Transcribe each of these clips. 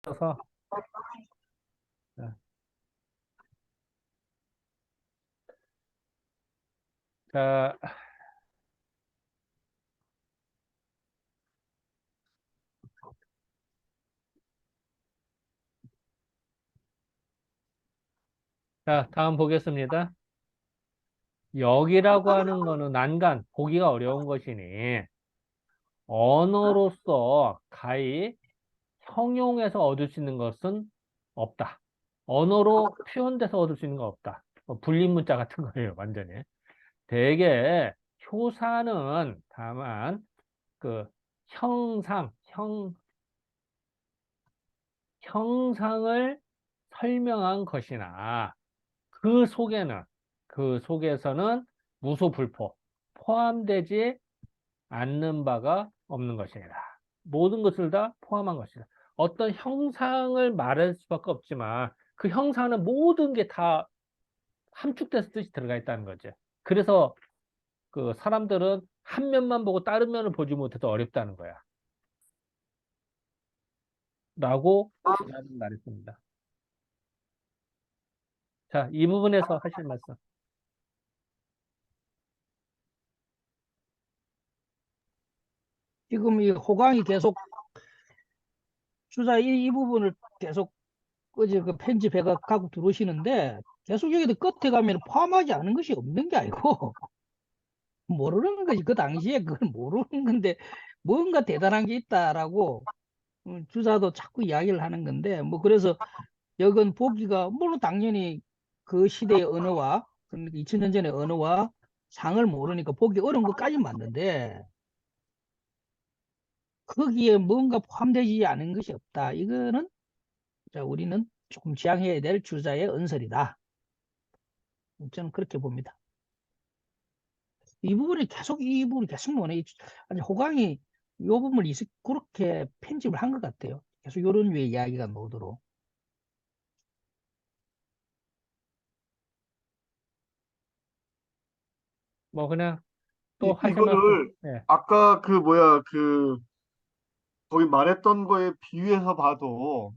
서 자, 다음 보겠습니다. 역이라고 하는 거는 난간, 보기가 어려운 것이니 언어로서 가히 형용해서 얻을 수 있는 것은 없다. 언어로 표현돼서 얻을 수 있는 건 없다. 불리문자 같은 거예요, 완전히. 대개 효사는 다만 그 형상을 설명한 것이나 그 속에는, 그 속에서는 무소불포, 포함되지 않는 바가 없는 것이니라. 모든 것을 다 포함한 것이다. 어떤 형상을 말할 수밖에 없지만 그 형상은 모든 게 다 함축돼서 뜻이 들어가 있다는 거죠. 그래서 그 사람들은 한 면만 보고 다른 면을 보지 못해서 어렵다는 거야. 라고 주장하는 말이 있습니다. 자, 이 부분에서 하실 말씀. 지금 이 호강이 계속 주자 이 부분을 계속 어제 그 편집해 갖고 들어오시는데 계속 여기도 끝에 가면 포함하지 않은 것이 없는 게 아니고 모르는 것이 그 당시에 그걸 모르는 건데 뭔가 대단한 게 있다라고 주자도 자꾸 이야기를 하는 건데 뭐 그래서 여건 보기가 물론 당연히 그 시대의 언어와 2000년 전의 언어와 상을 모르니까 보기 어려운 것까지 맞는데 거기에 뭔가 포함되지 않은 것이 없다. 이거는 자, 우리는 조금 지양해야 될 주자의 언설이다. 저는 그렇게 봅니다. 이 부분이 계속 뭐네. 아니, 호강이 이 부분을 그렇게 편집을 한 것 같아요. 계속 이런 류의 이야기가 나오도록. 뭐 그냥 또 하실 말씀. 이거를 네. 아까 그 뭐야 그 거기 말했던 거에 비유해서 봐도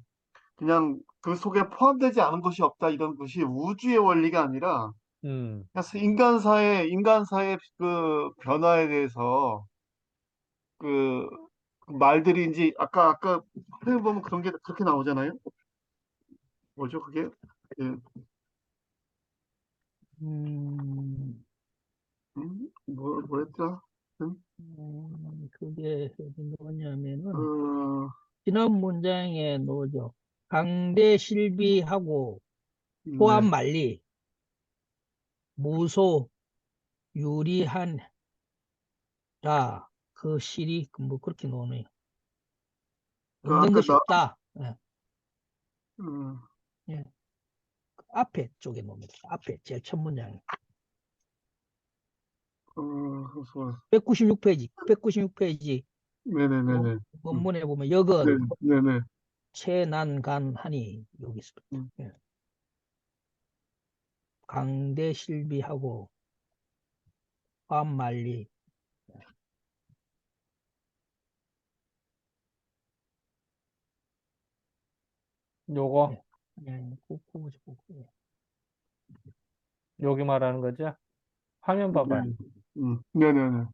그냥 그 속에 포함되지 않은 것이 없다 이런 것이 우주의 원리가 아니라 음. 그냥 인간사의 그 변화에 대해서 그 말들이 이제 아까 화면 보면 그런 게 그렇게 나오잖아요. 뭐죠 그게? 그, 뭐였더라? 그게 어디 뭐냐면은 어, 지난 문장에 놓죠. 강대 실비하고 포함 네. 만리 무소 유리한라 그 실이 뭐 그렇게 나오네요. 그 없는 아까 것이 나, 없다. 예, 음, 예. 그 앞에 쪽에 놓습니다. 앞에 제일 첫 문장에 그래서 196페이지, 196페이지 네네네네. 원문에 보면 네, 역은 네네. 최난간하니 여기 있습니다. 음, 예. 강대 실비하고 화만리 요거, 예. 예. 그, 여기 말하는 거죠? 화면 네, 봐봐요. 네네네.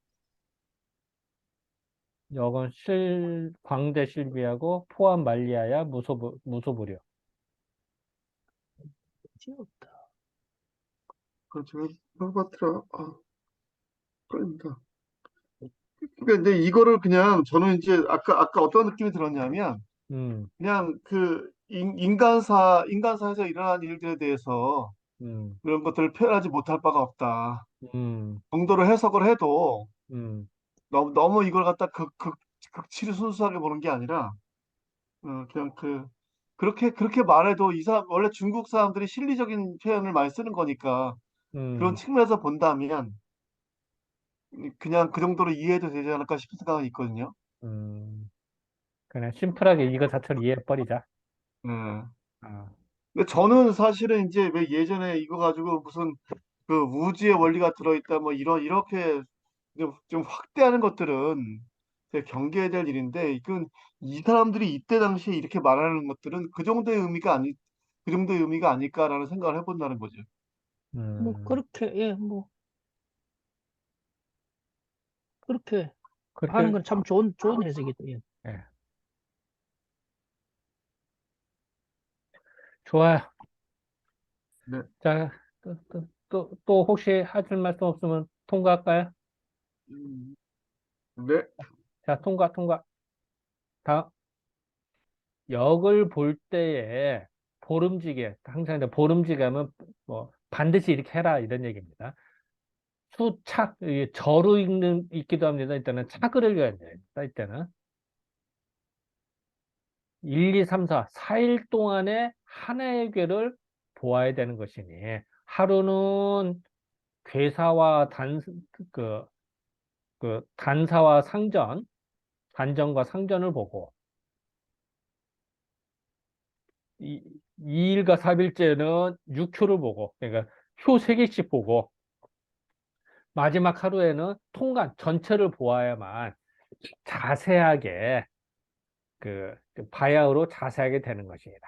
요건 광대 실비하고 포함 말리하야 무소불위요. 없다. 제가 클레오파트라, 끌린다. 그러니까 이제 이거를 그냥 저는 이제 아까 어떤 느낌이 들었냐면 음, 그냥 그 인간사에서 일어난 일들에 대해서 음, 그런 것들을 표현하지 못할 바가 없다. 음, 정도로 해석을 해도 음, 너무 이걸 갖다 극치를 순수하게 보는 게 아니라 그냥 그렇게 말해도 이 사람 원래 중국 사람들이 실리적인 표현을 많이 쓰는 거니까 그런 음, 측면에서 본다면 그냥 그 정도로 이해해도 되지 않을까 싶은 생각은 있거든요. 그냥 심플하게 이거 자체를 이해해버리자. 네. 아, 근데 저는 사실은 이제 왜 예전에 이거 가지고 무슨 그 우주의 원리가 들어있다 뭐 이렇게 좀 확대하는 것들은 되게 경계해야 될 일인데 이건 이 사람들이 이때 당시에 이렇게 말하는 것들은 그 정도의 의미가 아닐까라는 생각을 해본다는 거죠. 뭐 음, 그렇게 예, 뭐 그렇게 하는 그렇게, 건 참 좋은 해석이죠. 예. 예, 좋아요. 네. 자, 또 혹시 하실 말씀 없으면 통과할까요? 음, 네. 자, 통과. 다음, 역을 볼 때에 보름지게, 항상 이제 보름지게 하면 뭐 반드시 이렇게 해라 이런 얘기입니다. 수착, 이게 저로 읽기도 합니다. 일단은 착을 읽어야 돼요. 이때는 1, 2, 3, 4, 4일 동안에 하나의 괴를 보아야 되는 것이니 하루는 괴사와 그, 단사와 단전과 상전을 보고 이, 2일과 3일째는 6효를 보고 그러니까 효 3개씩 보고 마지막 하루에는 통관 전체를 보아야만 자세하게 그 바야흐로 자세하게 되는 것입니다.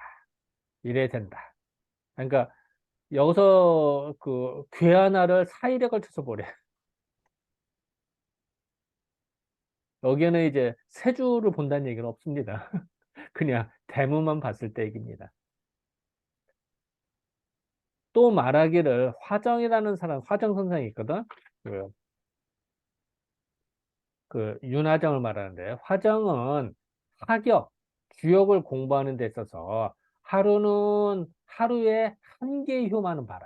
이래야 된다. 그러니까 여기서 그 괴 하나를 4일에 걸쳐서 보래. 여기에는 이제 세 주를 본다는 얘기는 없습니다. 그냥 대문만 봤을 때 얘기입니다. 또 말하기를 화정이라는 사람, 화정 선생이 있거든. 그, 그 윤화정을 말하는데 화정은 하격, 주역을 공부하는 데 있어서 하루는 하루에 한 개의 효만은 봐라.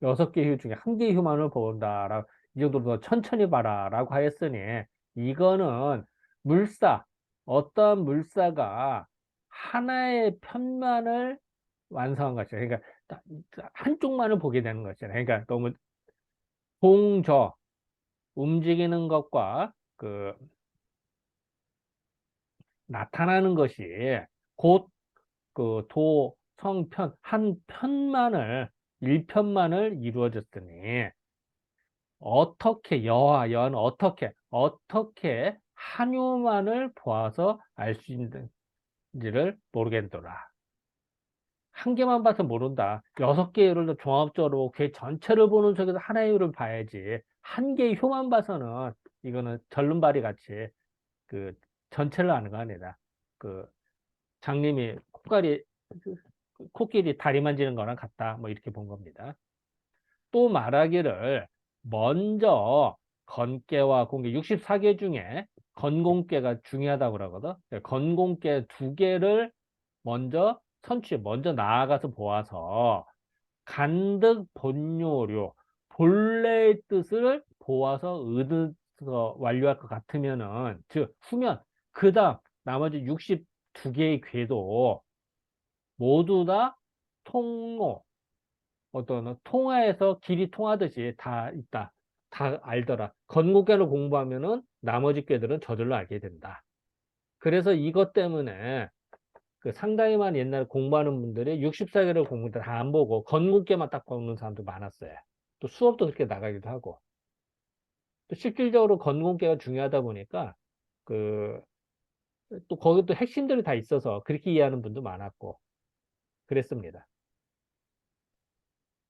6개의 효 중에 한 개의 효만을 본다라고 이 정도로 더 천천히 봐라라고 하였으니 이거는 물사, 어떤 물사가 하나의 편만을 완성한 것이죠. 그러니까 한쪽만을 보게 되는 것이잖아요. 그러니까 너무 동저 움직이는 것과 그 나타나는 것이 곧 그 도, 성, 편, 한 편만을 일편만을 이루어졌더니 어떻게 여하는 어떻게 한요만을 보아서 알 수 있는지를 모르겠더라. 한 개만 봐서 모른다. 6개 예를 들어 종합적으로 그 전체를 보는 속에서 하나의 효를 봐야지. 한 개의 효만 봐서는 이거는 절름발이 같이 그 전체를 아는 거 아니다. 그 장님이 코끼리 다리 만지는 거랑 같다. 뭐 이렇게 본 겁니다. 또 말하기를 먼저 건깨와 공깨 64개 중에 건공깨가 중요하다고 그러거든. 건공깨 2개를 먼저 나아가서 보아서 간득 본요료 본래의 뜻을 보아서 얻어서 완료할 것 같으면은 즉 후면 그다음 나머지 62개의 궤도 모두 다 통로 어떤 통화에서 길이 통하듯이 다 있다. 다 알더라. 건국계를 공부하면은 나머지 꾀들은 저절로 알게 된다. 그래서 이것 때문에 그 상당히 많은 옛날에 공부하는 분들이 64개를 공부 다 안 보고 건국계만 딱 보는 사람도 많았어요. 또 수업도 그렇게 나가기도 하고. 또 실질적으로 건국계가 중요하다 보니까 그 또 거기 또 핵심들이 다 있어서 그렇게 이해하는 분도 많았고 그랬습니다.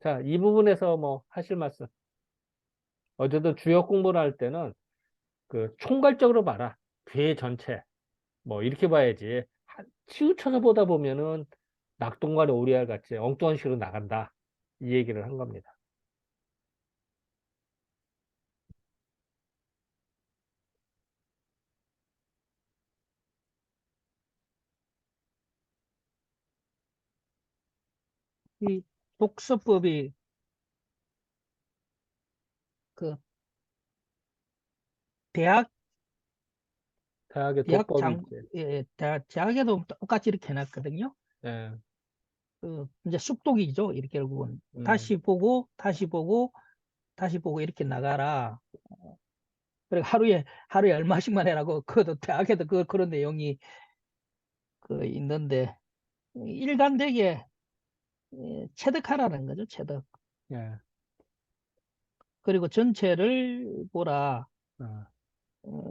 자, 이 부분에서 뭐 하실 말씀. 어쨌든 주역 공부를 할 때는 그 총괄적으로 봐라. 괴 전체. 뭐 이렇게 봐야지. 치우쳐서 보다 보면은 낙동강의 오리알 같이 엉뚱한 식으로 나간다. 이 얘기를 한 겁니다. 이 독서법이 그 대학 대학의 대학 독법이 장 있지. 예, 대학에도 똑같이 이렇게 해놨거든요. 예, 그 이제 숙독이죠. 이렇게 결국은 음, 다시 보고 이렇게 나가라. 그리고 하루에 얼마씩만 해라고 그것도 대학에도 그런 내용이 그 있는데 일관되게 체득하라는 거죠. 체득. 예, 그리고 전체를 보라. 어,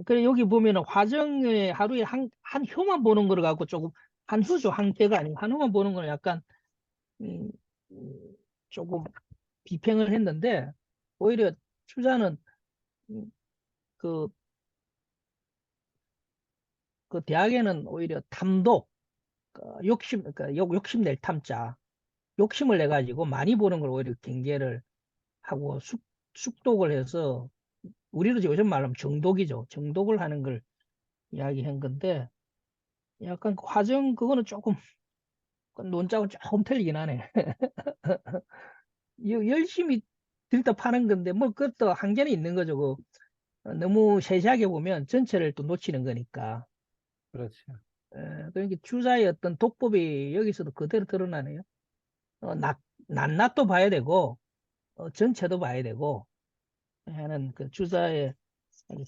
그래, 여기 보면은 화정에 하루에 한 효만 보는 거를 갖고 조금, 한 수죠. 한 회가 아니고, 한 호만 보는 거는 약간, 음, 음, 조금 비평을 했는데, 오히려 추자는, 음, 그, 그 대학에는 오히려 탐독, 욕심낼 탐자, 욕심을 내가지고 많이 보는 걸 오히려 경계를 하고 숙독을 해서, 우리로 요즘 말하면 정독이죠. 정독을 하는 걸 이야기한 건데, 약간 그 화정, 그거는 조금, 논자고 조금 틀리긴 하네. 열심히 들다 파는 건데, 뭐, 그것도 한계는 있는 거죠. 너무 세세하게 보면 전체를 또 놓치는 거니까. 그렇죠. 그러니까 주자의 어떤 독법이 여기서도 그대로 드러나네요. 낱낱도 봐야 되고, 전체도 봐야 되고, 하는 그 주자의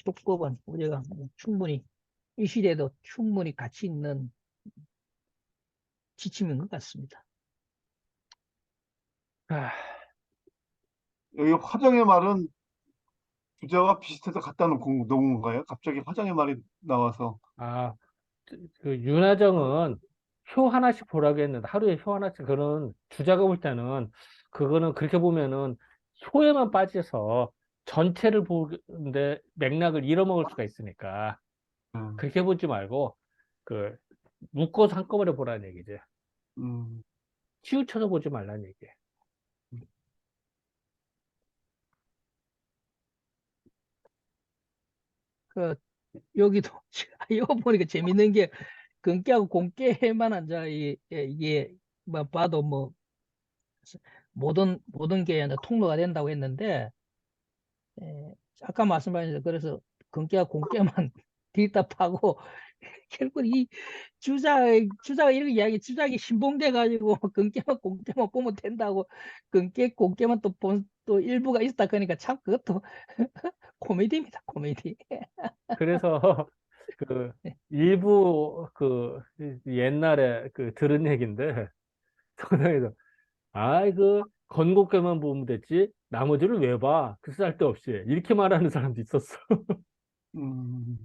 독법은 우리가 충분히, 이 시대에도 충분히 가치 있는 지침인 것 같습니다. 아, 여기 화정의 말은 주제와 비슷해서 갖다 놓은 건가요? 갑자기 화정의 말이 나와서. 아, 그 윤하정은 표 하나씩 보라고 했는데 하루에 표 하나씩 그런 주자가 볼 때는 그거는 그렇게 보면은 효에만 빠져서 전체를 보는데 맥락을 잃어먹을 수가 있으니까 음, 그렇게 보지 말고 그 묶어서 한꺼번에 보라는 얘기지. 음, 치우쳐서 보지 말라는 얘기예요. 그, 여기도, 이거 보니까 재밌는 게, 근깨하고 공깨만 앉아, 이게, 뭐, 봐도 뭐, 모든 게 이제 통로가 된다고 했는데, 예, 아까 말씀하신 그래서 근깨와 공깨만 뒤집다 파고, 결국 이 주자가 이렇게 이야기, 주작이 신봉돼 가지고, 근깨만 공깨만 보면 된다고, 근깨, 공깨만 또 일부가 있다. 그러니까 참 그것도 코미디입니다, 코미디. 그래서 그 일부 그 옛날에 그 들은 얘기인데 성당에서 아이 그 건국교만 보면 됐지 나머지를 왜 봐? 그 쓸데없이 이렇게 말하는 사람도 있었어. 음.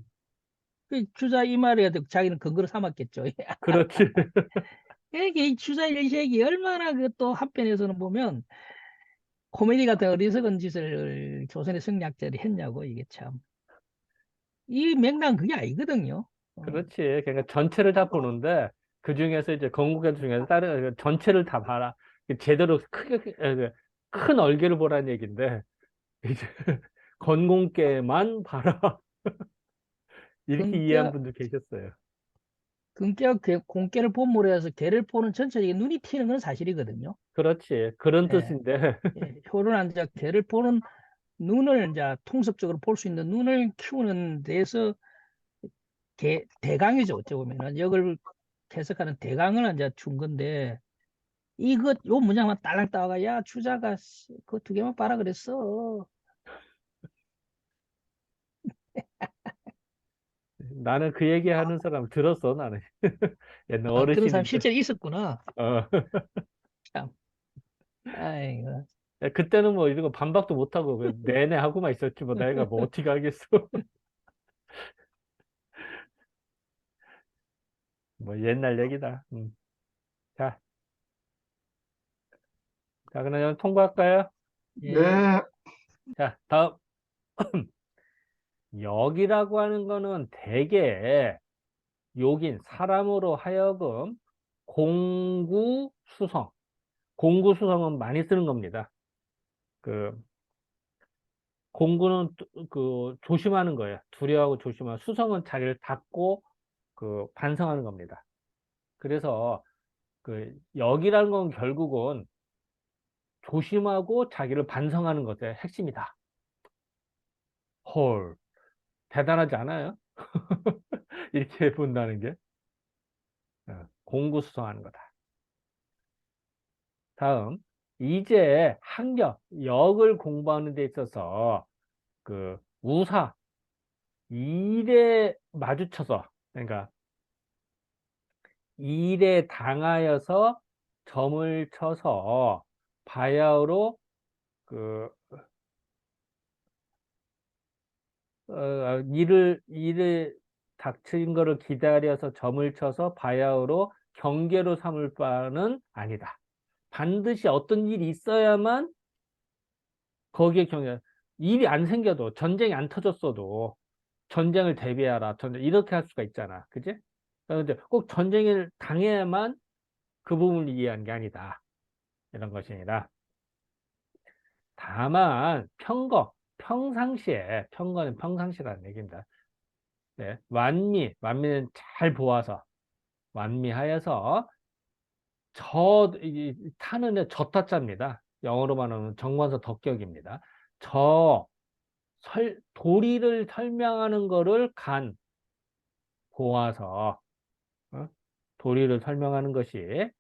그 주자 이 말에 자기는 근거로 삼았겠죠. 그렇지. 이게 이 주자 일색이 얼마나 그 또 한편에서는 보면 코미디 같은 어리석은 짓을 조선의 승리학자들이 했냐고, 이게 참. 이 맥락은 그게 아니거든요. 어, 그렇지. 그러니까 전체를 다 보는데 그 중에서 이제 건국교 중에서 다른 전체를 다 봐라. 제대로 크게 큰 얼개를 보라는 얘기인데 이제 건공께만 봐라. 이렇게 이해한 근깨, 분도 계셨어요. 근깨와 공깨를 본물에 해서 개를 보는 전체적인 눈이 튀는 건 사실이거든요. 그렇지. 그런 예, 뜻인데 효를 앉아 개를 보는 눈을 이제 통섭적으로 볼 수 있는 눈을 키우는 데서 대강이죠. 어찌 보면은 역을 해석하는 대강을 이제 준 건데, 요 문장만 딸랑 따와가, 야, 주자가 그 두 개만 봐라 그랬어. 나는 그 얘기하는 사람 들었어, 나는. 옛날 아, 그런 사람 어르신인데. 실제로 있었구나. 어. 참. 아이고. 그때는 뭐 이런 거 반박도 못하고 내내 하고만 있었지 뭐 내가 뭐 어떻게 하겠어. 뭐 옛날 얘기다. 자, 자, 그럼 통과할까요? 예. 네, 자, 다음. 역이라고 하는 거는 대개 욕인 사람으로 하여금 공구수성. 공구수성은 많이 쓰는 겁니다. 그 공구는 그 조심하는 거예요. 두려워하고 조심하고 수성은 자기를 닫고 그 반성하는 겁니다. 그래서 그 역이라는 건 결국은 조심하고 자기를 반성하는 것의 핵심이다. 헐, 대단하지 않아요? 이렇게 본다는 게 공구수성하는 거다. 다음, 이제 학력, 역을 공부하는 데 있어서 그 우사, 일에 마주쳐서, 그러니까 일에 당하여서 점을 쳐서 바야흐로 그 일을 닥친 거를 기다려서 점을 쳐서 바야흐로 경계로 삼을 바는 아니다. 반드시 어떤 일이 있어야만 거기에 일이 안 생겨도 전쟁이 안 터졌어도 전쟁을 대비하라. 이렇게 할 수가 있잖아. 그지? 그런데 꼭 전쟁을 당해야만 그 부분을 이해한 게 아니다. 이런 것이 아니라 다만 평거는 평상시라는 얘기입니다. 네, 완미는 잘 보아서 완미하여서 타는 애 저타자입니다. 영어로 말하면 정관사 덕격입니다. 도리를 설명하는 거를 보아서 어? 도리를 설명하는 것이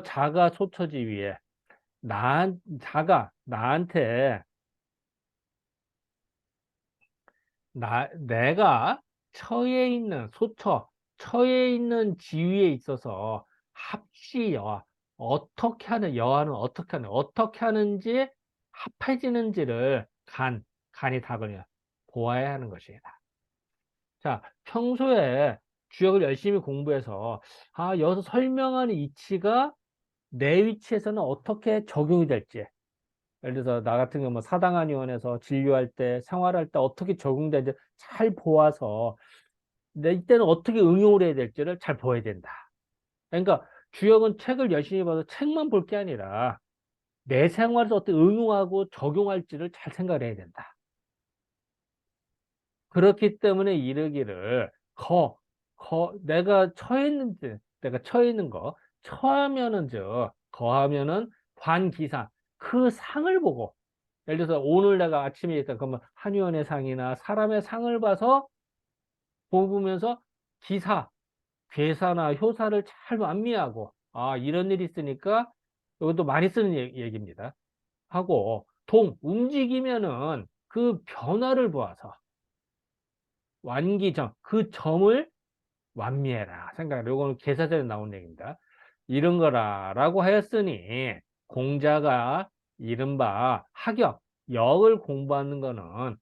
자가 소처지 위에 나한테 내가 처해 있는 지위에 있어서 여하는 어떻게 하는지 합해지는지를 간이 답을 보아야 하는 것이다. 자, 평소에 주역을 열심히 공부해서, 여기서 설명하는 이치가 내 위치에서는 어떻게 적용이 될지. 예를 들어서 나 같은 경우 사당안의원에서 진료할 때, 생활할 때 어떻게 적용되는지 잘 보아서 이때는 어떻게 응용을 해야 될지를 잘 보아야 된다. 그러니까 주역은 책을 열심히 봐서 책만 볼 게 아니라 내 생활에서 어떻게 응용하고 적용할지를 잘 생각을 해야 된다. 그렇기 때문에 이르기를 내가 처해 있는 거, 거하면은 관기상, 그 상을 보고, 예를 들어서 오늘 내가 아침에 있다 그러면 한의원의 상이나 사람의 상을 봐서 보면서 기사, 괴사나 효사를 잘 완미하고, 이런 일이 있으니까 이것도 많이 쓰는 얘기입니다. 하고, 움직이면은 그 변화를 보아서 그 점을 완미해라. 생각해라. 요거는 계사전에 나온 얘기입니다. 이런 거라라고 하였으니 공자가 이른바 역을 공부하는 거는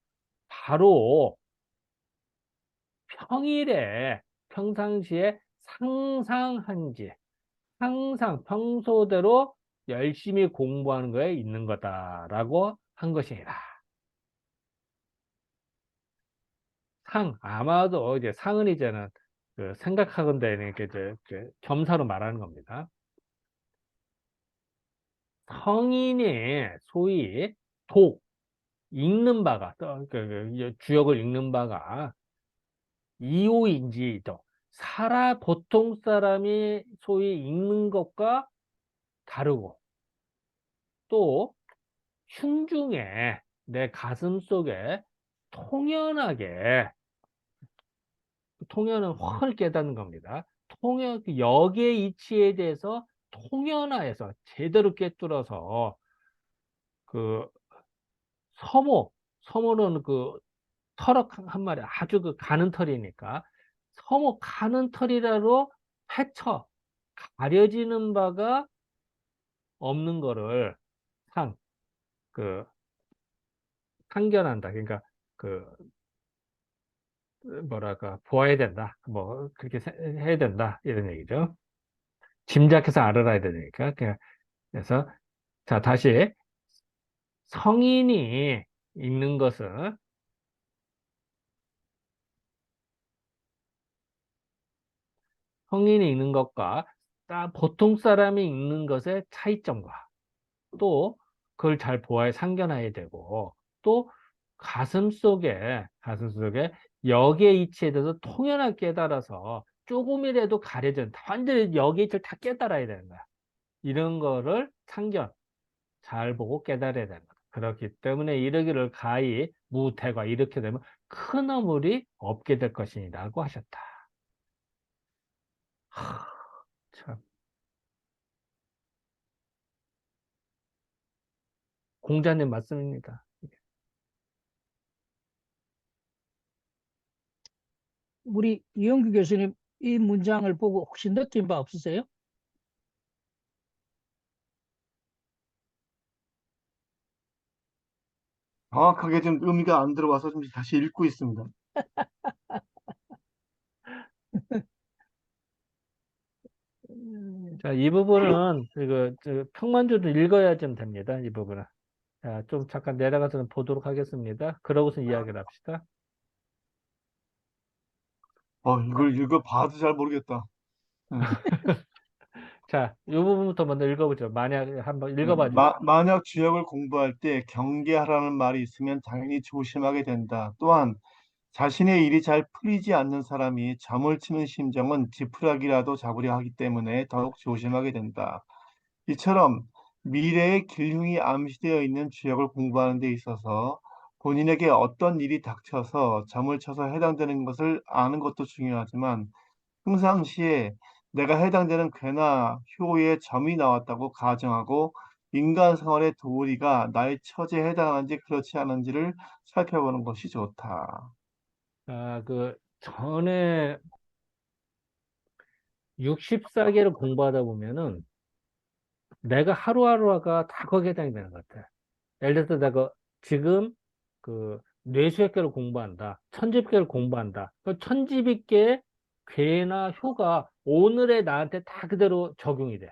바로 평상시에 평소대로 열심히 공부하는 거에 있는 거다라고 한 것이다. 아마도 이제 상은 이제는 그 생각하건대 이렇게 겸사로 말하는 겁니다. 성인이 소위 읽는 바가, 주역을 읽는 바가 이오인지도, 보통 사람이 소위 읽는 것과 다르고, 또 흉중에 내 가슴 속에 통연은 확 깨닫는 겁니다. 역의 이치에 대해서 통연하여서 제대로 꿰뚫어서 그 서모는 그 털럭 한 마리 아주 가는 털이니까 가는 털이라로 가려지는 바가 없는 거를 상, 그, 상견한다. 그러니까 그 뭐랄까 보아야 된다. 뭐 그렇게 해야 된다. 이런 얘기죠. 짐작해서 알아야 되니까. 그래서 자, 다시 성인이 읽는 것은 성인이 읽는 것과 보통 사람이 읽는 것의 차이점과 또 그걸 잘 보아야 상견해야 되고 또 가슴 속에 역의 이치에 대해서 통연하게 깨달아서 조금이라도 완전히 역의 이치를 다 깨달아야 되는 거야. 이런 거를 잘 보고 깨달아야 되는 거야. 그렇기 때문에 이르기를 가히 무태가 이렇게 되면 큰 어물이 없게 될 것이라고 하셨다. 참. 공자님 말씀입니다. 우리 이영규 교수님 이 문장을 보고 혹시 느낀 바 없으세요? 정확하게 좀 의미가 안 들어와서 좀 다시 읽고 있습니다. 자, 이 부분은 저 평만주도 읽어야 좀 됩니다. 이 부분은. 자, 좀 잠깐 내려가서 좀 보도록 하겠습니다. 그러고서 이야기를 합시다. 이걸 읽어봐도 잘 모르겠다. 예. 자, 이 부분부터 먼저 읽어보죠. 만약에 한번 읽어봐 주시죠. 만약 주역을 공부할 때 경계하라는 말이 있으면 당연히 조심하게 된다. 또한 자신의 일이 잘 풀리지 않는 사람이 점을 치는 심정은 지푸라기라도 잡으려 하기 때문에 더욱 조심하게 된다. 이처럼 미래의 길흉이 암시되어 있는 주역을 공부하는 데 있어서 본인에게 어떤 일이 닥쳐서 점을 쳐서 해당되는 것을 아는 것도 중요하지만 평상시에 내가 해당되는 괴나 효의 점이 나왔다고 가정하고 인간 생활의 도리가 나의 처지에 해당하는지 그렇지 않은지를 살펴보는 것이 좋다. 아, 그 전에 64개를 공부하다 보면은 내가 하루하루가 다 거기에 해당이 되는 것 같아. 예를 들어서 내가 지금 그 뇌수학계를 공부한다. 천집계를 공부한다. 그 천집계의 괴나 효가 오늘의 나한테 다 그대로 적용이 돼.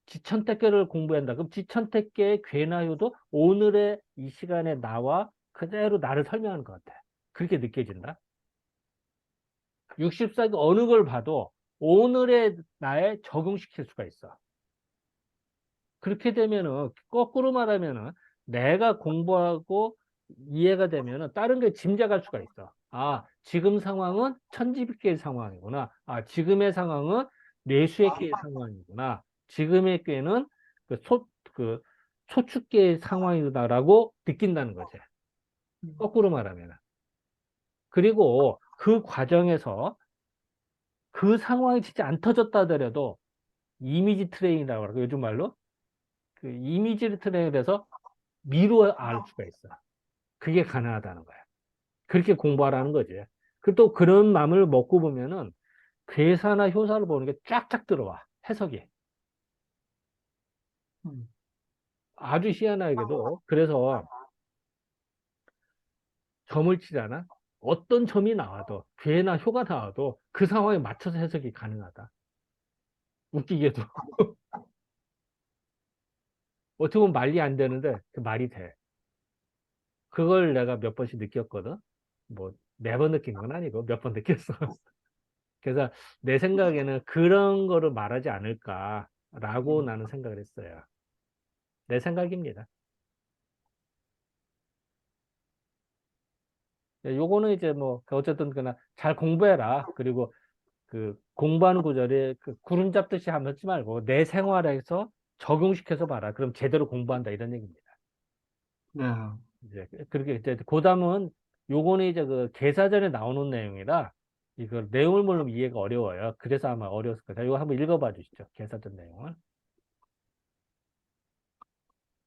지천택계를 공부한다. 그럼 지천택계의 괴나 효도 오늘의 이 시간에 나와 그대로 나를 설명하는 것 같아. 그렇게 느껴진다. 64기 어느 걸 봐도 오늘의 나에 적용시킬 수가 있어. 그렇게 되면은, 거꾸로 말하면은, 내가 공부하고 이해가 되면은, 다른 게 짐작할 수가 있어. 아, 지금 상황은 천지비계의 상황이구나. 아, 지금의 상황은 뇌수액계의 상황이구나. 지금의 꾀는 그 소축계의 상황이구나라고 느낀다는 거지. 거꾸로 말하면. 그리고 그 과정에서 그 상황이 진짜 안 터졌다 하더라도 이미지 트레이닝이라고 그러고 요즘 말로 그 이미지 트레이닝을 해서 미루어 알 수가 있어. 그게 가능하다는 거야. 그렇게 공부하라는 거지. 또 그런 마음을 먹고 보면은 괴사나 효사를 보는 게 쫙쫙 들어와. 해석이. 음, 아주 희한하게도 그래서 점을 치잖아. 어떤 점이 나와도 괴나 효가 나와도 그 상황에 맞춰서 해석이 가능하다. 웃기게도. 어떻게 보면 말이 안 되는데 그 말이 돼. 그걸 내가 몇 번씩 느꼈거든. 뭐 매번 느낀 건 아니고 몇 번 느꼈어. 그래서 내 생각에는 그런 거를 말하지 않을까라고 음. 나는 생각을 했어요. 내 생각입니다. 요거는 이제 뭐 어쨌든 그나 잘 공부해라. 그리고 그 공부하는 구절에 그 구름 잡듯이 하지 말고 내 생활에서 적용시켜서 봐라. 그럼 제대로 공부한다 이런 얘기입니다. 네. 이제 그렇게 이제 고담은 요거는 이제 그 개사전에 나오는 내용이라 이걸 내용을 모르면 이해가 어려워요. 그래서 아마 어려웠을 거예요. 이거 한번 읽어봐 주시죠. 개사전 내용을.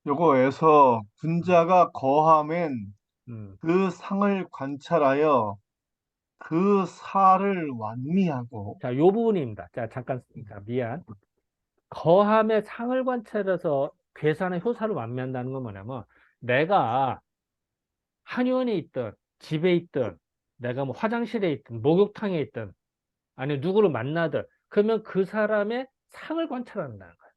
요거에서 음, 군자가 거함엔 음. 그 상을 관찰하여 그 사를 완미하고 자, 요 부분입니다. 자, 잠깐, 자, 미안. 거함의 상을 관찰해서 괴산의 효사를 완미한다는 건 뭐냐면, 내가 한의원에 있든, 집에 있든, 내가 뭐 화장실에 있든, 목욕탕에 있든, 아니, 누구를 만나든, 그러면 그 사람의 상을 관찰한다는 거야.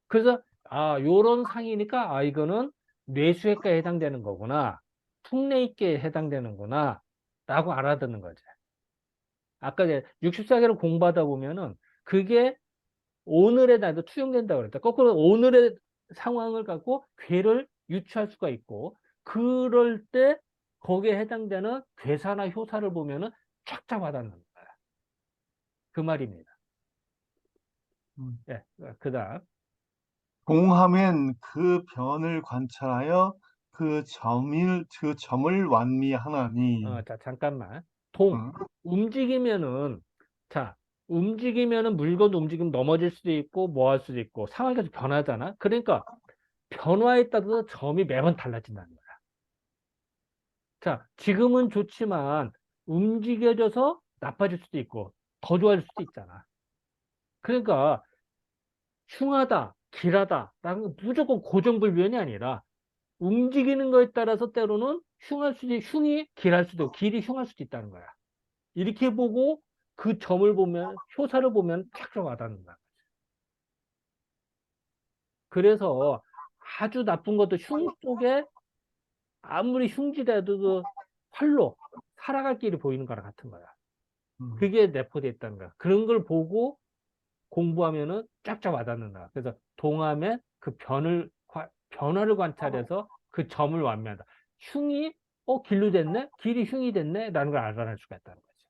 그래서, 아, 요런 상이니까, 아, 이거는 뇌수액과에 해당되는 거구나. 풍레익계에 해당되는구나. 라고 알아듣는 거지. 아까 이제 64개를 공부하다 보면은, 그게 오늘의 날도 투영된다고 그랬다. 거꾸로 오늘의 상황을 갖고 괴를 유추할 수가 있고, 그럴 때 거기에 해당되는 괴사나 효사를 보면은 쫙쫙 와닿는 거야. 그 말입니다. 음, 예, 그 다음. 동함엔 그 변을 관찰하여 그 점을 완미하나니. 자, 잠깐만. 동, 어? 움직이면은, 자, 움직이면은 물건 움직이면 넘어질 수도 있고, 뭐 할 수도 있고, 상황이 계속 변하잖아. 그러니까 변화에 따라서 점이 매번 달라진다는 거야. 자, 지금은 좋지만 움직여져서 나빠질 수도 있고 더 좋아질 수도 있잖아. 그러니까 흉하다, 길하다 라는 건 무조건 고정불변이 아니라 움직이는 거에 따라서 때로는 흉이 길할 수도 있고, 길이 흉할 수도 있다는 거야. 이렇게 보고 그 점을 보면, 효사를 보면 탁 와닿는 거야. 그래서 아주 나쁜 것도 흉 속에 아무리 흉지라도 그 활로 살아갈 길이 보이는 거랑 같은 거야. 음. 그게 내포되어 있다는 거야. 그런 걸 보고 공부하면은 쫙쫙 와닿는다. 그래서 동함의 그 변화를 관찰해서 그 점을 완미한다. 흉이 길로 됐네? 길이 흉이 됐네? 라는 걸 알아낼 수가 있다는 거지.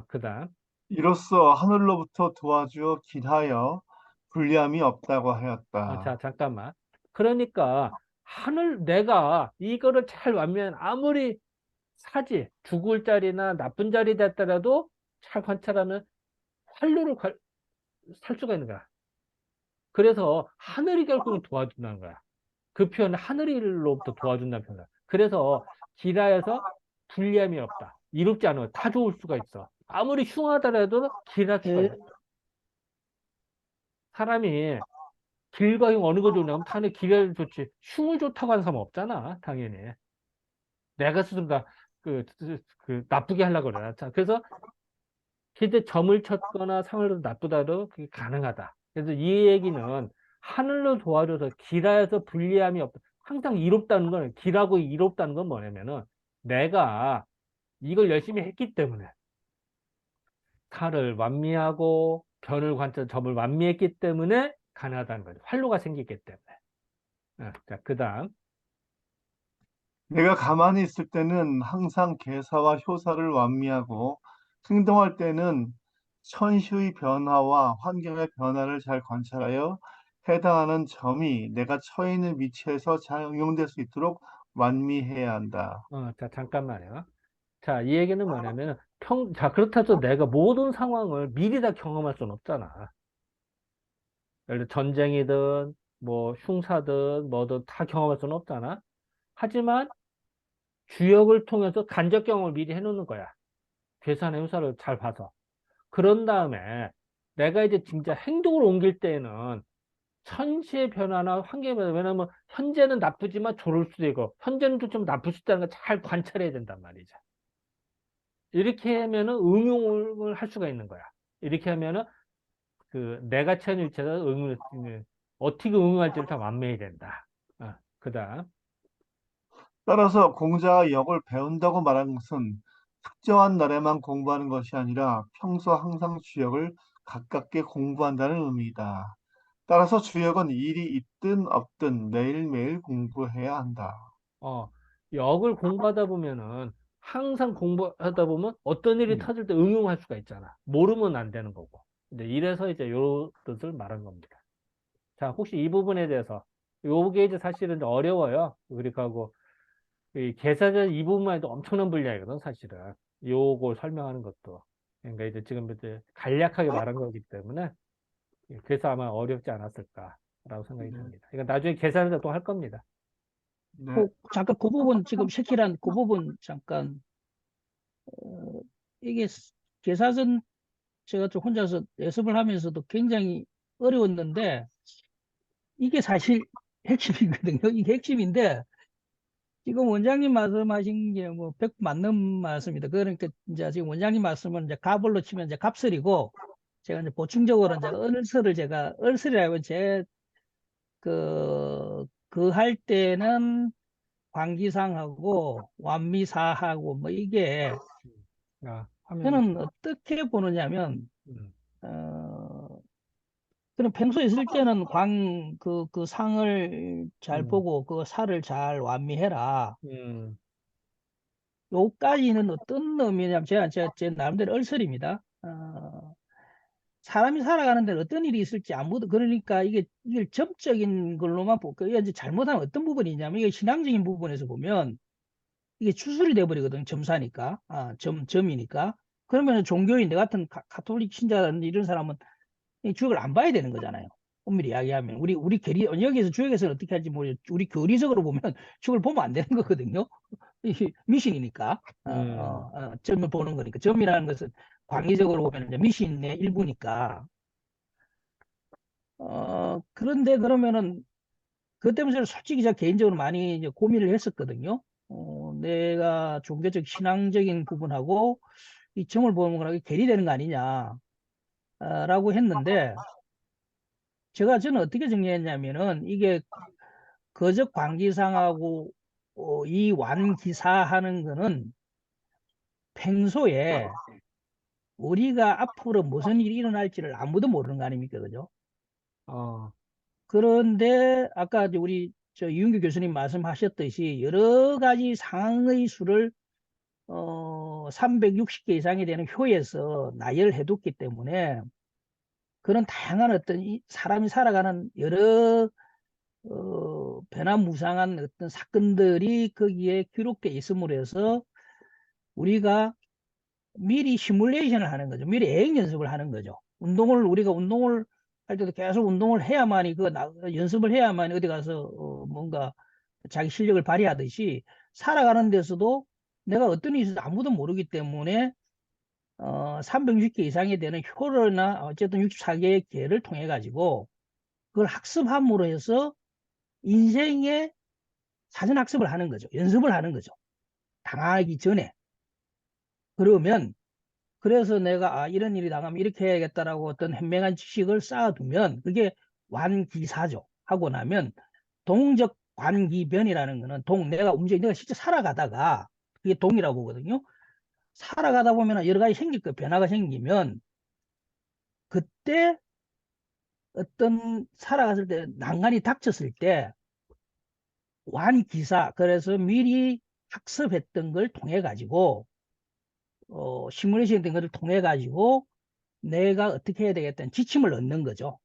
그다음. 이로써 하늘로부터 도와주어 길하여 불리함이 없다고 자, 하였다. 잠깐만. 그러니까 내가 이거를 잘 완미한 아무리 죽을 자리나 나쁜 자리 됐더라도 잘 관찰하면 활로를 살 수가 있는 거야. 그래서 하늘이 결국은 도와준다는 거야. 그 표현은 하늘로부터 도와준다는 표현이야. 그래서 기라에서 불리함이 없다. 이롭지 않아. 다 좋을 수가 있어. 아무리 흉하더라도 길할 수가 예, 있어. 사람이 길과 흉 어느 거 좋냐면 당연히 길을 좋지. 흉을 좋다고 하는 사람 없잖아. 당연히. 내가 스스로 다 나쁘게 하려고 그래. 자, 그래서 근데 점을 쳤거나 상을 나쁘다도 그게 가능하다. 그래서 이 얘기는 하늘로 도와줘서 길하여서 불리함이 없다. 항상 이롭다는 건, 길하고 이롭다는 건 뭐냐면은 내가 이걸 열심히 했기 때문에 칼을 완미하고 변을 관찰 점을 완미했기 때문에 가능하다는 거죠. 활로가 생기기 때문에. 자, 그 다음. 내가 가만히 있을 때는 항상 개사와 효사를 완미하고 행동할 때는 천시의 변화와 환경의 변화를 잘 관찰하여 해당하는 점이 내가 처해 있는 위치에서 잘 응용될 수 있도록 완미해야 한다. 자, 잠깐만요. 자, 이 얘기는 뭐냐면, 자, 그렇다 해서 내가 모든 상황을 미리 다 경험할 수는 없잖아. 예를 들어 전쟁이든, 뭐, 흉사든, 뭐든 다 경험할 수는 없잖아. 하지만 주역을 통해서 간접 경험을 미리 해놓는 거야. 괴산의 흉사를 잘 봐서. 그런 다음에 내가 이제 진짜 행동을 옮길 때에는 천시의 변화나 환경의 변화, 왜냐면 현재는 나쁘지만 좋을 수도 있고, 현재는 좀 나쁠 수도 있다는 걸 잘 관찰해야 된단 말이죠. 이렇게 하면은 응용을 할 수가 있는 거야. 이렇게 하면은 내가 처한 위치에서 어떻게 응용할지를 다 완명해야 된다. 그다음. 따라서 공자가 역을 배운다고 말하는 것은 특정한 날에만 공부하는 것이 아니라 평소 항상 주역을 가깝게 공부한다는 의미이다. 따라서 주역은 일이 있든 없든 매일매일 공부해야 한다. 어, 역을 공부하다 보면은 항상 공부하다 보면 어떤 일이 음, 터질 때 응용할 수가 있잖아. 모르면 안 되는 거고. 근데 이래서 이제 요 뜻을 말한 겁니다. 자, 혹시 이 부분에 대해서 요게 이제 사실은 어려워요. 그리고 이 계산전 이 부분만 해도 엄청난 분량이거든, 사실은. 요걸 설명하는 것도. 그러니까 이제 지금 이제 간략하게 말한 거기 때문에 그래서 아마 어렵지 않았을까라고 생각이 네, 듭니다. 그러니까 나중에 계산을 또 할 겁니다. 네. 잠깐 그 부분 지금 쉐키란 그 부분 잠깐 이게 계사전 제가 좀 혼자서 연습을 하면서도 굉장히 어려웠는데 이게 사실 핵심이거든요. 이게 핵심인데 지금 원장님 말씀하신 게 뭐 100 맞는 말씀입니다. 그러니까 이제 지금 원장님 말씀은 이제 갑을로 치면 이제 갑설이고 제가 이제 보충적으로 이제 얼설이라고 그 할 때는 관기상하고 완미사하고 뭐 이게 화면, 저는 어떻게 보느냐면 음, 어 그럼 평소에 있을 때는 그 상을 잘 음, 보고 그 살을 잘 완미해라. 음, 요까지는 어떤 의미냐면 제 나름대로 얼설입니다. 사람이 살아가는 데는 어떤 일이 있을지 아무도 그러니까 이게 점적인 걸로만 보고 이게 이제 잘못하면 어떤 부분이 있냐면 이게 신앙적인 부분에서 보면 이게 추술이 돼버리거든 점사니까 점이니까 그러면 종교인 내 같은 가톨릭 신자 이런 사람은 이 주역을 안 봐야 되는 거잖아요. 엄밀히 이야기하면 우리 교리 여기에서 주역에서는 어떻게 할지 모르겠 우리 교리적으로 보면 주역을 보면 안 되는 거거든요. 이 미신이니까 점을 보는 거니까 점이라는 것은 광의적으로 보면 이제 미신의 일부니까 그런데 그러면은 그것 때문에 저는 솔직히 제가 개인적으로 많이 이제 고민을 했었거든요. 내가 종교적 신앙적인 부분하고 이 점을 보는 거랑 괴리되는 거 아니냐, 라고 했는데, 저는 어떻게 정리했냐면은, 이게 거적 관기상하고 이 완기사 하는 거는 평소에 우리가 앞으로 무슨 일이 일어날지를 아무도 모르는 거 아닙니까? 그죠? 어, 그런데 아까 이제 우리 이윤규 교수님 말씀하셨듯이 여러 가지 상황의 수를 360개 이상이 되는 효에서 나열해 뒀기 때문에 그런 다양한 어떤 사람이 살아가는 여러 변화무쌍한 어떤 사건들이 거기에 기록되어 있음으로 해서 우리가 미리 시뮬레이션을 하는 거죠. 미리 애행 연습을 하는 거죠. 우리가 운동을 할 때도 계속 운동을 해야만이, 연습을 해야만 어디 가서 뭔가 자기 실력을 발휘하듯이 살아가는 데서도 내가 어떤 일이 있어도 아무도 모르기 때문에 360개 이상이 되는 효를나 어쨌든 64개의 개를 통해 가지고 그걸 학습함으로 해서 인생의 사전 학습을 하는 거죠. 연습을 하는 거죠. 당하기 전에. 그러면 그래서 내가 이런 일이 나가면 이렇게 해야겠다라고 어떤 현명한 지식을 쌓아두면 그게 완기사죠. 하고 나면 동적 관기변이라는 거는 내가 실제 살아가다가 그게 동이라고 보거든요. 살아가다 보면 여러 가지 생길 거 변화가 생기면 그때 어떤 살아갔을 때 난간이 닥쳤을 때 완기사, 그래서 미리 학습했던 걸 통해 가지고 시뮬레이션 된 것을 통해 가지고 내가 어떻게 해야 되겠다는 지침을 얻는 거죠.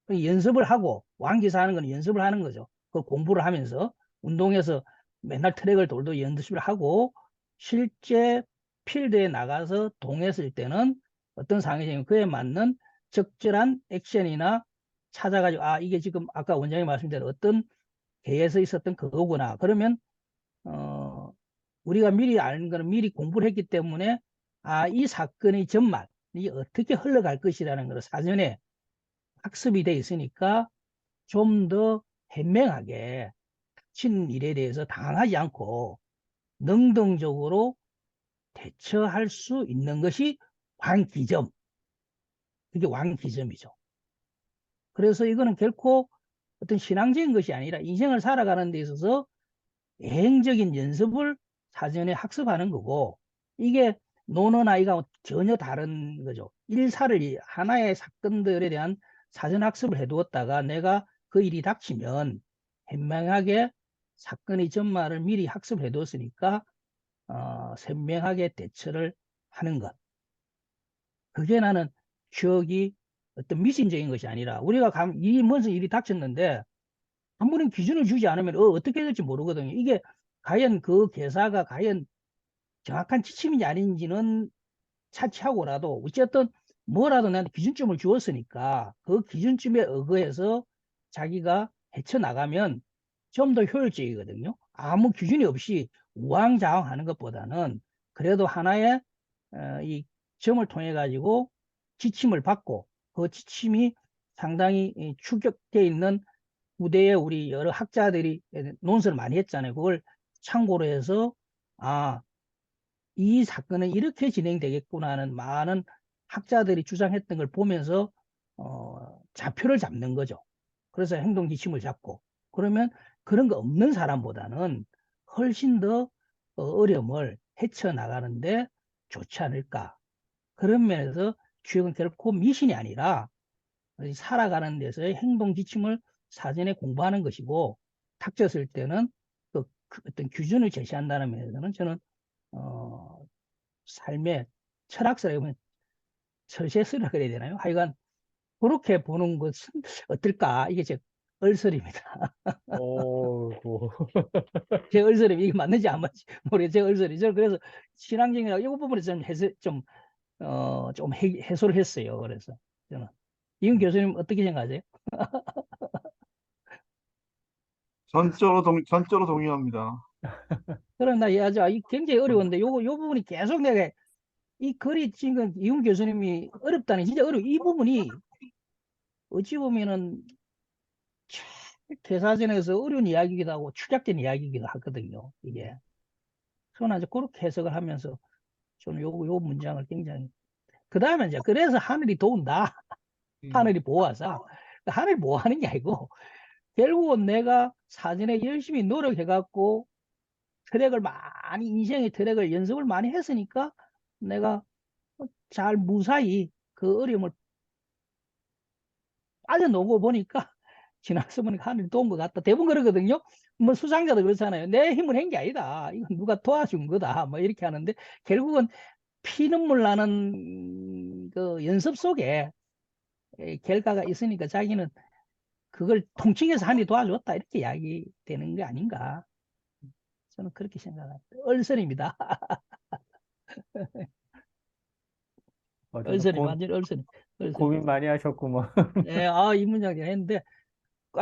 연습을 하고 완기사 하는 건 연습을 하는 거죠. 그 공부를 하면서 운동에서 맨날 트랙을 돌도 연습을 하고 실제 필드에 나가서 동했을 때는 어떤 상황이 생기면 그에 맞는 적절한 액션이나 찾아가지고 이게 지금 아까 원장님 말씀대로 어떤 계에서 있었던 그거구나. 그러면 어, 우리가 미리 아는 거는 미리 공부를 했기 때문에 이 사건의 전말이 어떻게 흘러갈 것이라는 걸 사전에 학습이 돼 있으니까 좀 더 현명하게 닥친 일에 대해서 당하지 않고 능동적으로 대처할 수 있는 것이 완기점. 그게 완기점이죠. 그래서 이거는 결코 어떤 신앙적인 것이 아니라 인생을 살아가는 데 있어서 여행적인 연습을 사전에 학습하는 거고, 이게 노는 아이가 전혀 다른 거죠. 하나의 사건들에 대한 사전 학습을 해두었다가 내가 그 일이 닥치면 현명하게 사건의 전말을 미리 학습을 해두었으니까 선명하게 대처를 하는 것. 그게 나는 추억이 어떤 미신적인 것이 아니라 우리가 무슨 일이 닥쳤는데 아무런 기준을 주지 않으면 어떻게 될지 모르거든요. 이게 과연 그 개사가 과연 정확한 지침인지 아닌지는 차치하고라도 어쨌든 뭐라도 나한테 기준점을 주었으니까 그 기준점에 의거해서 자기가 헤쳐나가면 좀 더 효율적이거든요. 아무 기준이 없이 우왕좌왕하는 것보다는 그래도 하나의 이 점을 통해 가지고 지침을 받고 그 지침이 상당히 추격되어 있는 후대에 우리 여러 학자들이 논설을 많이 했잖아요. 그걸 참고로 해서 이 사건은 이렇게 진행되겠구나 하는 많은 학자들이 주장했던 걸 보면서 좌표를 잡는 거죠. 그래서 행동 지침을 잡고 그러면 그런 거 없는 사람보다는 훨씬 더 어려움을 헤쳐나가는데 좋지 않을까. 그런 면에서 주역은 결코 미신이 아니라 살아가는 데서의 행동 지침을 사전에 공부하는 것이고 닥쳤을 때는 그 어떤 기준을 제시한다는 면에서는 저는 어, 삶의 철학서라고 하면 철새서라 그래야 되나요? 하여간 그렇게 보는 것은 어떨까? 이게 제 얼설입니다. 오, 제 얼설이 이게 맞는지 안 맞는지 모르겠어요. 제 얼설이죠. 그래서 신앙적인 이 부분에 좀 해소를 했어요. 그래서 저는 이은 교수님 어떻게 생각하세요? 전적으로 동의합니다. 그럼 나 이 굉장히 어려운데 요 부분이 계속 내가 이 글이 지금 이훈 교수님이 어렵다니 진짜 어려워. 이 부분이 어찌 보면은 개사전에서 어려운 이야기이기도 하고 축약된 이야기이기도 하거든요. 이게. 저는 아주 그렇게 해석을 하면서 저는 요 문장을 굉장히. 그 다음에 이제, 그래서 하늘이 도운다. 하늘이 보호하사. 하늘이 보호하는 게 아니고, 결국은 내가 사전에 열심히 노력해갖고 트랙을 많이, 인생의 트랙을 연습을 많이 했으니까 내가 잘 무사히 그 어려움을 빠져나오고 보니까 지나서 보니까 하늘이 도운 것 같다. 대부분 그러거든요. 뭐 수상자도 그렇잖아요. 내 힘을 한 게 아니다. 이건 누가 도와준 거다. 뭐 이렇게 하는데 결국은 피눈물 나는 그 연습 속에 결과가 있으니까 자기는 그걸 통칭해서 하늘이 도와줬다. 이렇게 이야기 되는 게 아닌가. 저는 그렇게 생각합니다. 얼선입니다. 어쨌든 얼선이 완전 얼선. 얼선. 고민 많이 하셨구먼. 예, 이 문장 제가 했는데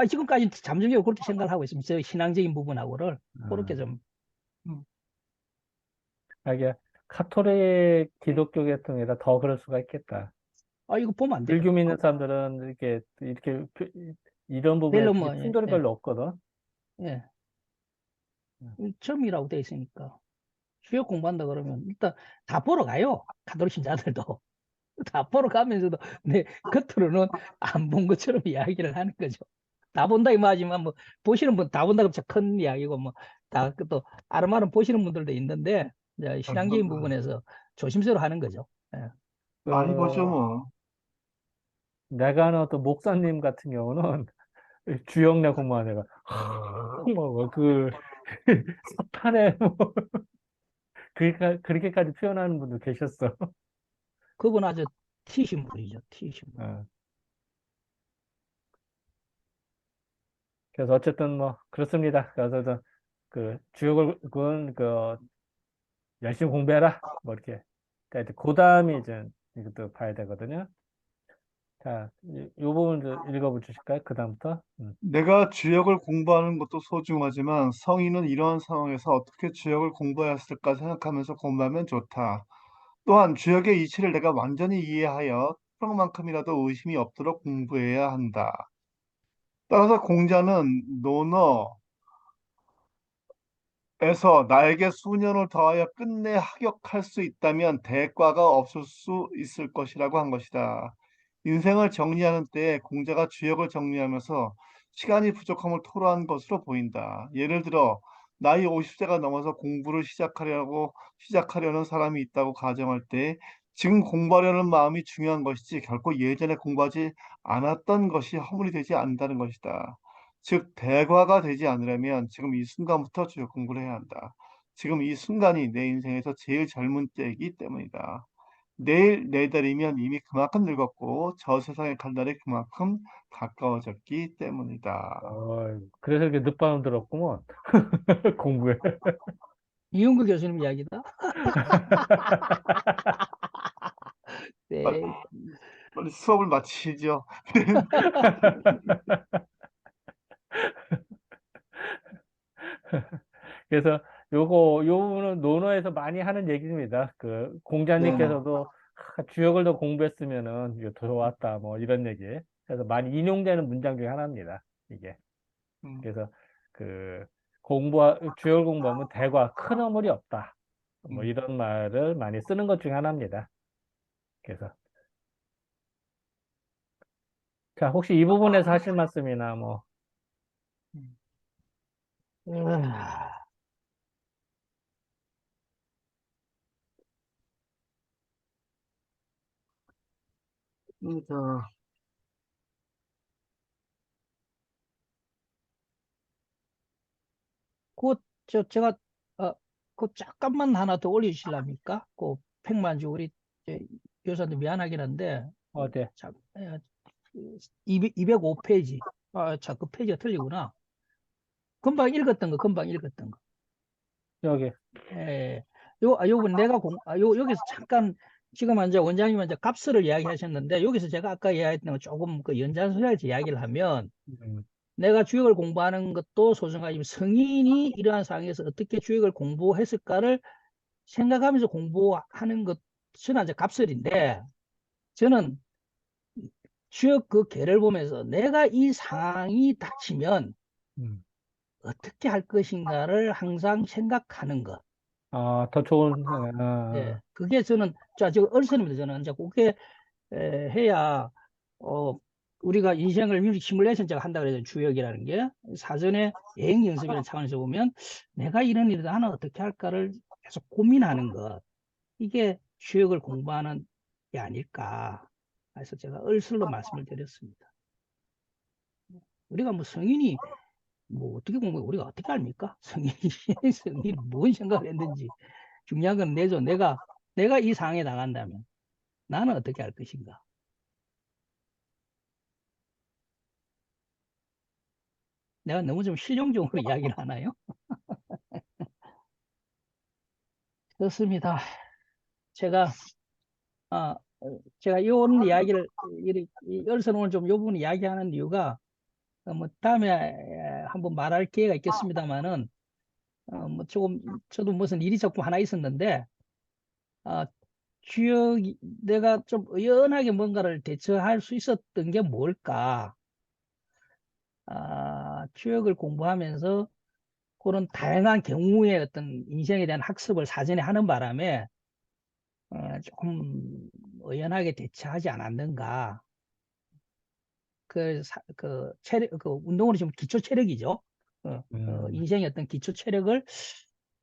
지금까지 잠정적으로 그렇게 생각을 하고 있습니다. 저 신앙적인 부분하고를 그렇게 좀. 음. 하긴 카톨릭 기독교 계통이라 더 그럴 수가 있겠다. 이거 보면 안 돼요. 불교 믿는 사람들은 이렇게 이런 부분에 별로 크게 뭐, 예, 충돌이 예, 별로 없거든. 예. 처음이라고 되어 있으니까. 주역 공부한다 그러면 일단 다 보러 가요. 가톨릭 신자들도. 다 보러 가면서도 내 겉으로는 안 본 것처럼 이야기를 하는 거죠. 다 본다 이 말이지만 뭐 보시는 분 다 본다 그러면 큰 이야기고 뭐 다 또 아름아름 보시는 분들도 있는데 이제 신앙적인 부분에서 조심스러워 하는 거죠. 예. 많이 보죠, 그, 뭐. 내가 아는 어떤 목사님 같은 경우는 주영래 공무원 애가 뭐그 사탄에 뭐 그렇게까지 표현하는 분도 계셨어. 그분 아주 티신 분이죠. 티신 분. 어. 그래서 어쨌든 뭐 그렇습니다. 그래서 그 주역을 그 열심히 공부해라. 뭐 이렇게. 그러니까 그 다음에 이제 이것도 봐야 되거든요. 자, 요 부분 좀 읽어보 주실까요? 그 다음부터. 내가 주역을 공부하는 것도 소중하지만 성인은 이러한 상황에서 어떻게 주역을 공부해야 했을까 생각하면서 공부하면 좋다. 또한 주역의 이치를 내가 완전히 이해하여 트럭만큼이라도 의심이 없도록 공부해야 한다. 따라서 공자는 논어, 에서 나에게 수년을 더하여 끝내 합격할 수 있다면 대과가 없을 수 있을 것이라고 한 것이다. 인생을 정리하는 때에 공자가 주역을 정리하면서 시간이 부족함을 토로한 것으로 보인다. 예를 들어 나이 50세가 넘어서 공부를 시작하려는 사람이 있다고 가정할 때 지금 공부하려는 마음이 중요한 것이지 결코 예전에 공부하지 않았던 것이 허물이 되지 않는다는 것이다. 즉, 대과가 되지 않으려면 지금 이 순간부터 주요 공부를 해야 한다. 지금 이 순간이 내 인생에서 제일 젊은 때이기 때문이다. 내일, 내달이면 이미 그만큼 늙었고 저 세상에 갈 날이 그만큼 가까워졌기 때문이다. 그래서 이렇게 늦밤을 들었구먼. 공부에. 이용구 교수님 이야기다. 빨리, 네. 빨리 수업을 마치죠. 그래서 요거는 논어에서 많이 하는 얘기입니다. 그 네네. 공자님께서도 주역을 더 공부했으면은 이거 더 좋았다. 뭐 이런 얘기. 그래서 많이 인용되는 문장 중에 하나입니다. 이게. 음, 그래서 그 주역을 공부하면 대과 큰 어물이 없다. 뭐 음, 이런 말을 많이 쓰는 것 중에 하나입니다. 그래서 자, 혹시 이 부분에서 하실 말씀이나 뭐 음. 아, 저, 그, 제가, 그 잠깐만 하나 더 올려주실랍니까? 그 백만주 우리 교사님 미안하긴 한데, 어때? 참, 205페이지. 참, 그 페이지가 틀리구나. 금방 읽었던 거. 여기 예. 요번 내가 여기서 잠깐, 지금 이제 원장님 이제 값을 이야기하셨는데, 여기서 제가 아까 이야기했던 거 조금 그 연장선에서 이야기를 하면, 음, 내가 주역을 공부하는 것도 소중하지만 성인이 이러한 상황에서 어떻게 주역을 공부했을까를 생각하면서 공부하는 것은 이제 갑설인데 저는 주역 그 개를 보면서 내가 이 상황이 닥치면 음. 어떻게 할 것인가를 항상 생각하는 것. 더 좋은, 예, 그게 저는, 자, 지금 얼선입니다. 저는 이제 그게 해야, 어, 우리가 인생을 뮤직 시뮬레이션 제가 한다 그래서 주역이라는 게 사전에 여행 연습이라는 차원에서 보면 내가 이런 일을 하나 어떻게 할까를 계속 고민하는 것. 이게 주역을 공부하는 게 아닐까. 그래서 제가 얼설로 말씀을 드렸습니다. 우리가 뭐 성인이 뭐 어떻게 공부해? 우리가 어떻게 압니까? 성인이 뭔 생각을 했는지. 중요한 건 내죠. 내가 이 상황에 나간다면 나는 어떻게 할 것인가. 내가 너무 좀 실용적으로 이야기를 하나요? 그렇습니다. 제가, 아, 제가 이런 이야기를, 이 열선 오늘 좀 이 부분 이야기하는 이유가, 뭐, 다음에 한번 말할 기회가 있겠습니다만은, 뭐, 조금, 저도 무슨 일이 조금 하나 있었는데, 아, 내가 좀 의연하게 뭔가를 대처할 수 있었던 게 뭘까? 주역을 공부하면서 그런 다양한 경우의 어떤 인생에 대한 학습을 사전에 하는 바람에 조금 의연하게 대처하지 않았는가. 그 운동으로 지금 기초 체력이죠. 음, 인생의 어떤 기초 체력을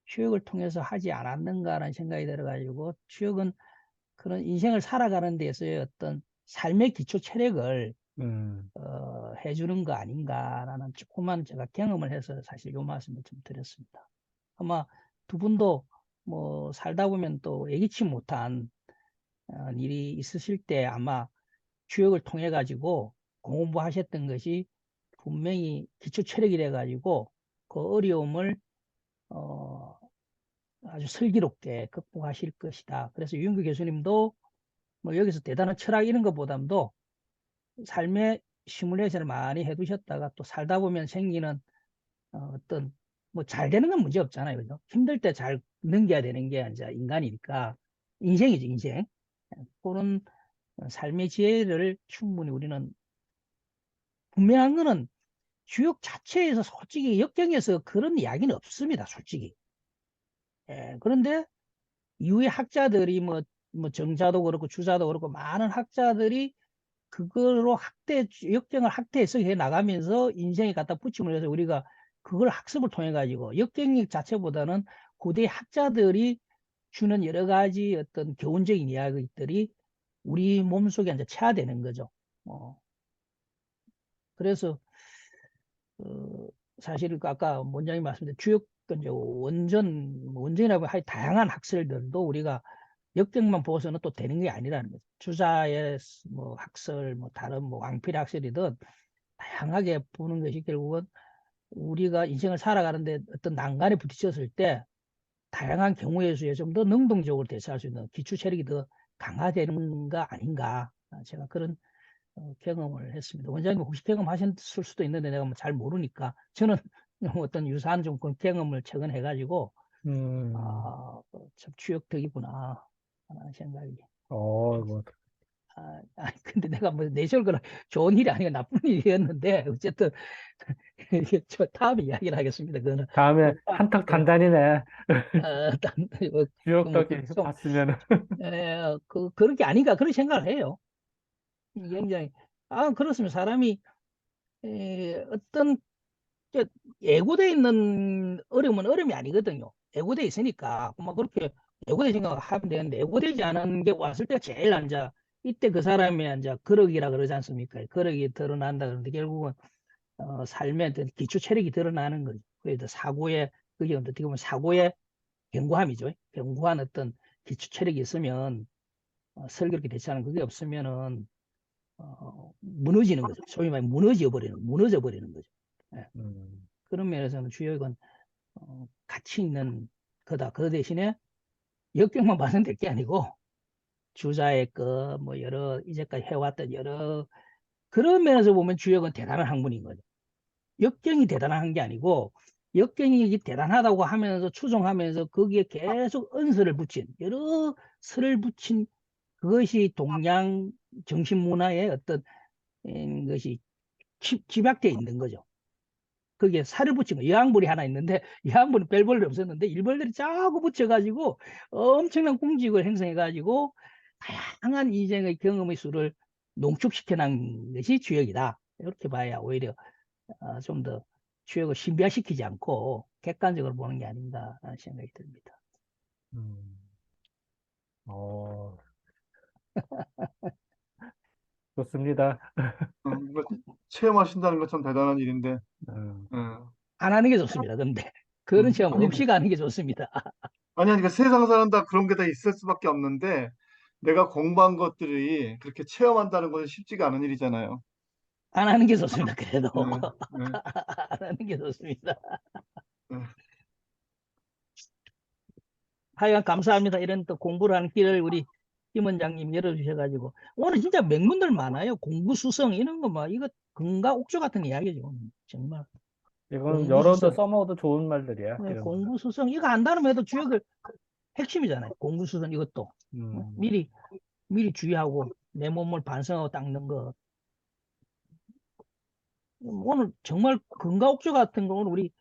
주역을 통해서 하지 않았는가라는 생각이 들어가지고, 주역은 그런 인생을 살아가는 데서의 어떤 삶의 기초 체력을 음, 해주는 거 아닌가라는 조그만 제가 경험을 해서 사실 요 말씀을 좀 드렸습니다. 아마 두 분도 뭐 살다 보면 또 예기치 못한 일이 있으실 때 아마 주역을 통해 가지고 공부하셨던 것이 분명히 기초 체력이 돼 가지고 그 어려움을 어, 아주 슬기롭게 극복하실 것이다. 그래서 유영규 교수님도 뭐 여기서 대단한 철학 이런 것보다도 삶의 시뮬레이션을 많이 해두셨다가 또 살다 보면 생기는 어떤 뭐 잘 되는 건 문제 없잖아요. 그죠? 힘들 때 잘 넘겨야 되는 게 이제 인간이니까 인생이죠, 인생. 그런 삶의 지혜를 충분히 우리는 분명한 거는 주역 자체에서 솔직히 역경에서 그런 이야기는 없습니다, 솔직히. 그런데 이후에 학자들이 뭐 정자도 그렇고 주자도 그렇고 많은 학자들이 그걸로 역경을 학대 해석해 나가면서 인생에 갖다 붙임을 해서 우리가 그걸 학습을 통해 가지고 역경 자체보다는 고대 학자들이 주는 여러 가지 어떤 교훈적인 이야기들이 우리 몸속에 이제 체화되는 거죠. 그래서 어, 사실 그 아까 원장님 말씀드린 주역 이제 원전이라고 할 다양한 학설들도 우리가 역경만 보고서는 또 되는 게 아니라는 거죠. 주자의 뭐 학설, 뭐 다른 뭐 왕필 학설이든 다양하게 보는 것이 결국은 우리가 인생을 살아가는데 어떤 난간에 부딪혔을 때 다양한 경우의 수에 좀 더 능동적으로 대처할 수 있는 기초 체력이 더 강화되는 거 아닌가. 제가 그런 경험을 했습니다. 원장님 혹시 경험하셨을 수도 있는데 내가 뭐 잘 모르니까 저는 어떤 유사한 좀 그런 경험을 최근에 해가지고 음, 참 추억덕이구나 하는 생각이. 뭐, 근데 내가 뭐 내세울 거는 좋은 일이 아니고 나쁜 일이었는데 어쨌든 이게 저 다음에 이야기를 하겠습니다. 그거는 다음에 뭐, 한턱 예, 단단이네. 뭐, 뭐, 주역덕이 봤으면은. 그런 게 아닌가 그런 생각을 해요. 굉장히 그렇습니다. 사람이 어떤 저 예고돼 있는 어려움은 어려움이 아니거든요. 예고돼 있으니까 뭐 그렇게 예고돼 생각하면 되는데 예고되지 않은 게 왔을 때 제일 앉아 이때 그 사람이 앉아 그러기라 그러지 않습니까? 그러기 드러난다 그러는데 결국은 삶의 어떤 기초 체력이 드러나는 거죠. 그래서 사고의 그게 어떻게 보면 사고의 견고함이죠. 견고한 어떤 기초 체력이 있으면 슬기롭게 대처하는 그게 없으면은 무너지는 거죠. 소위 말해 무너져 버리는 거죠. 예. 음, 그런 면에서는 주역은 가치 있는 거다. 그 대신에 역경만 봐서는 될 게 아니고 주자의 뭐 여러 이제까지 해왔던 여러 그런 면에서 보면 주역은 대단한 학문인 거죠. 역경이 대단한 게 아니고 역경이 대단하다고 하면서 추종하면서 거기에 계속 언설을 붙인 여러 설을 붙인 그것이 동양 정신 문화의 어떤 것이 집약되어 있는 거죠. 거기에 살을 붙인 거, 여왕벌이 하나 있는데, 여왕벌은 별 볼일 없었는데, 일벌들이 자꾸 붙여가지고, 엄청난 궁지를 형성해가지고, 다양한 인생의 경험의 수를 농축시켜 놓은 것이 주역이다. 이렇게 봐야 오히려 좀 더 주역을 신비화시키지 않고 객관적으로 보는 게 아닌가 하는 생각이 듭니다. 음. 어, 좋습니다. 이거 체험하신다는 건 참 대단한 일인데, 음. 예. 안 하는 게 좋습니다. 근데 그런 체험 아니, 없이 가는 게 좋습니다. 아니, 그러니까 세상 사람 다 그런 게 다 있을 수밖에 없는데, 내가 공부한 것들이 그렇게 체험한다는 것은 쉽지가 않은 일이잖아요. 안 하는 게 좋습니다. 그래도 예, 예, 안 하는 게 좋습니다. 예. 하여간 감사합니다. 이런 또 공부를 하는 길을 우리 김 원장님 열어주셔가지고 오늘 진짜 명문들 많아요. 공부수성 이런 거 막 이거 금가 옥조 같은 이야기죠. 정말 이건 열어도 공부수성, 써먹어도 좋은 말들이야. 네, 이런 거는. 공부수성 이거 안다면 해도 주역을 핵심이잖아요. 공부수성 이것도 음. 미리 주의하고 내 몸을 반성하고 닦는 거. 오늘 정말 금가 옥조 같은 거 오늘 우리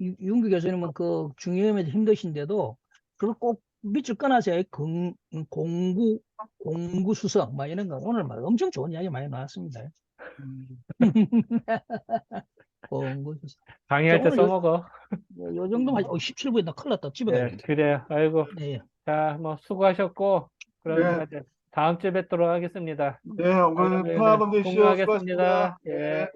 윤규 교수님은 그 중이염에도 힘드신데도 그걸 꼭 밑줄 끊어서 공구 수석 막 이런 거 오늘 막 엄청 좋은 이야기 많이 나왔습니다. 음. 공구 수석. 자, 강의할 때 오늘 써먹어. 요 정도만 17분에 나 큰일 났다. 집에 예, 가야겠다. 그래. 아이고. 네. 자, 뭐, 수고하셨고, 네, 그러니까 이제 다음 주에 뵙도록 하겠습니다. 네, 오늘 아이고, 예, 편안한 밤 되십시오. 공유하겠습니다. 수고하셨습니다. 예. 네.